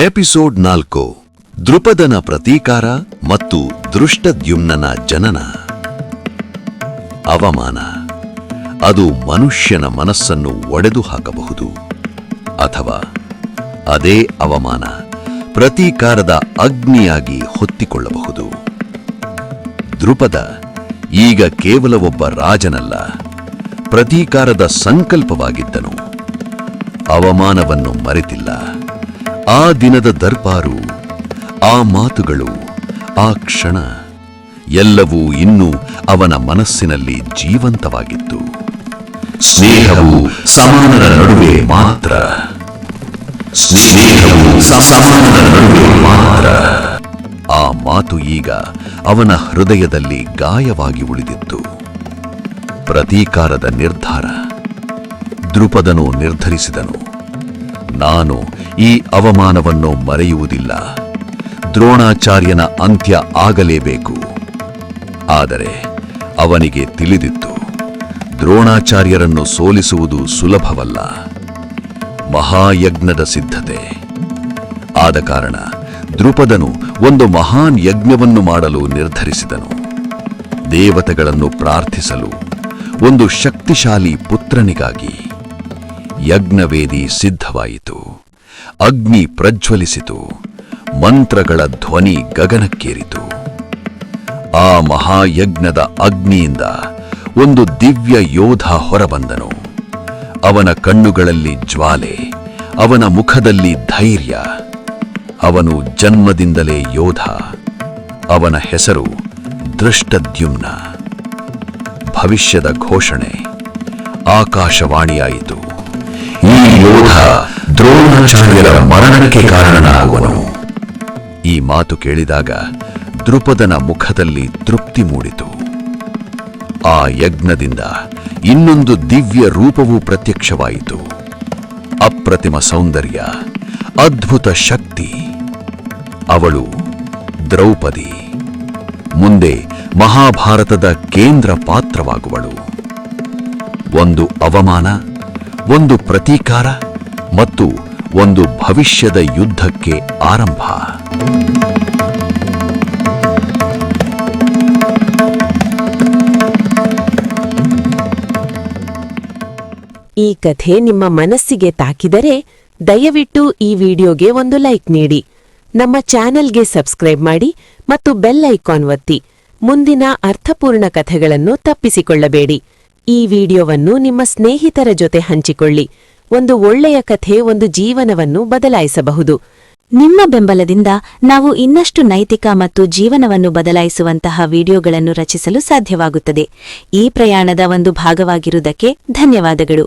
Episode 4 ದೃಪದನ ಪ್ರತೀಕಾರ ಮತ್ತು ದೃಷ್ಟದ್ಯುಮ್ನನ ಜನನ. ಅವಮಾನ ಅದು ಮನುಷ್ಯನ ಮನಸ್ಸನ್ನು ಒಡೆದು ಹಾಕಬಹುದು, ಅಥವಾ ಅದೇ ಅವಮಾನ ಪ್ರತೀಕಾರದ ಅಗ್ನಿಯಾಗಿ ಹೊತ್ತಿಕೊಳ್ಳಬಹುದು. ದೃಪದ ಈಗ ಕೇವಲ ಒಬ್ಬ ರಾಜನಲ್ಲ, ಪ್ರತೀಕಾರದ ಸಂಕಲ್ಪವಾಗಿದ್ದನು. ಅವಮಾನವನ್ನು ಮರೆತಿಲ್ಲ. ಆ ದಿನದ ದರ್ಬಾರು, ಆ ಮಾತುಗಳು, ಆ ಕ್ಷಣ ಎಲ್ಲವೂ ಇನ್ನೂ ಅವನ ಮನಸ್ಸಿನಲ್ಲಿ ಜೀವಂತವಾಗಿತ್ತು. ಸ್ನೇಹವು ಸಮಾನರ ನಡುವೆ ಮಾತ್ರ, ಸ್ನೇಹವು ಸಮಾನರ ನಡುವೆ ಮಾತ್ರ. ಆ ಮಾತು ಈಗ ಅವನ ಹೃದಯದಲ್ಲಿ ಗಾಯವಾಗಿ ಉಳಿದಿತ್ತು. ಪ್ರತೀಕಾರದ ನಿರ್ಧಾರ. ದೃಪದನು ನಿರ್ಧರಿಸಿದನು, ನಾನು ಈ ಅವಮಾನವನ್ನು ಮರೆಯುವುದಿಲ್ಲ. ದ್ರೋಣಾಚಾರ್ಯನ ಅಂತ್ಯ ಆಗಲೇಬೇಕು. ಆದರೆ ಅವನಿಗೆ ತಿಳಿದಿತ್ತು, ದ್ರೋಣಾಚಾರ್ಯರನ್ನು ಸೋಲಿಸುವುದು ಸುಲಭವಲ್ಲ. ಮಹಾಯಜ್ಞದ ಸಿದ್ಧತೆ. ಆದ ಕಾರಣ ದೃಪದನು ಒಂದು ಮಹಾನ್ ಯಜ್ಞವನ್ನು ಮಾಡಲು ನಿರ್ಧರಿಸಿದನು. ದೇವತೆಗಳನ್ನು ಪ್ರಾರ್ಥಿಸಲು, ಒಂದು ಶಕ್ತಿಶಾಲಿ ಪುತ್ರನಿಗಾಗಿ. ಯಜ್ಞವೇದಿ ಸಿದ್ಧವಾಯಿತು. ಅಗ್ನಿ ಪ್ರಜ್ವಲಿಸಿತು. ಮಂತ್ರಗಳ ಧ್ವನಿ ಗಗನಕ್ಕೇರಿತು. ಆ ಮಹಾಯಜ್ಞದ ಅಗ್ನಿಯಿಂದ ಒಂದು ದಿವ್ಯ ಯೋಧ ಹೊರಬಂದನು. ಅವನ ಕಣ್ಣುಗಳಲ್ಲಿ ಜ್ವಾಲೆ, ಅವನ ಮುಖದಲ್ಲಿ ಧೈರ್ಯ. ಅವನು ಜನ್ಮದಿಂದಲೇ ಯೋಧ. ಅವನ ಹೆಸರು ದೃಷ್ಟದ್ಯುಮ್ನ. ಭವಿಷ್ಯದ ಘೋಷಣೆ ಆಕಾಶವಾಣಿಯಾಯಿತು. ಈ ಯೋಧ ದ್ರೋಣಾಚಾರ್ಯರ ಮರಣಕ್ಕೆ ಕಾರಣನಾಗುವನು. ಈ ಮಾತು ಕೇಳಿದಾಗ ದೃಪದನ ಮುಖದಲ್ಲಿ ತೃಪ್ತಿ ಮೂಡಿತು. ಆ ಯಜ್ಞದಿಂದ ಇನ್ನೊಂದು ದಿವ್ಯ ರೂಪವೂ ಪ್ರತ್ಯಕ್ಷವಾಯಿತು. ಅಪ್ರತಿಮ ಸೌಂದರ್ಯ, ಅದ್ಭುತ ಶಕ್ತಿ. ಅವಳು ದ್ರೌಪದಿ. ಮುಂದೆ ಮಹಾಭಾರತದ ಕೇಂದ್ರ ಪಾತ್ರವಾಗುವಳು. ಒಂದು ಅವಮಾನ, ಒಂದು ಪ್ರತೀಕಾರ ಮತ್ತು ಒಂದು ಭವಿಷ್ಯದ ಯುದ್ಧಕ್ಕೆ ಆರಂಭ. ಈ ಕಥೆ ನಿಮ್ಮ ಮನಸ್ಸಿಗೆ ತಾಕಿದರೆ ದಯವಿಟ್ಟು ಈ ವಿಡಿಯೋಗೆ ಒಂದು ಲೈಕ್ ನೀಡಿ. ನಮ್ಮ ಚಾನೆಲ್ಗೆ ಸಬ್ಸ್ಕ್ರೈಬ್ ಮಾಡಿ ಮತ್ತು ಬೆಲ್ ಐಕಾನ್ ಒತ್ತಿ. ಮುಂದಿನ ಅರ್ಥಪೂರ್ಣ ಕಥೆಗಳನ್ನು ತಪ್ಪಿಸಿಕೊಳ್ಳಬೇಡಿ. ಈ ವಿಡಿಯೋವನ್ನು ನಿಮ್ಮ ಸ್ನೇಹಿತರ ಜೊತೆ ಹಂಚಿಕೊಳ್ಳಿ. ಒಂದು ಒಳ್ಳೆಯ ಕಥೆ ಒಂದು ಜೀವನವನ್ನು ಬದಲಾಯಿಸಬಹುದು. ನಿಮ್ಮ ಬೆಂಬಲದಿಂದ ನಾವು ಇನ್ನಷ್ಟು ನೈತಿಕ ಮತ್ತು ಜೀವನವನ್ನು ಬದಲಾಯಿಸುವಂತಹ ವಿಡಿಯೋಗಳನ್ನು ರಚಿಸಲು ಸಾಧ್ಯವಾಗುತ್ತದೆ. ಈ ಪ್ರಯಾಣದ ಒಂದು ಭಾಗವಾಗಿರುವುದಕ್ಕೆ ಧನ್ಯವಾದಗಳು.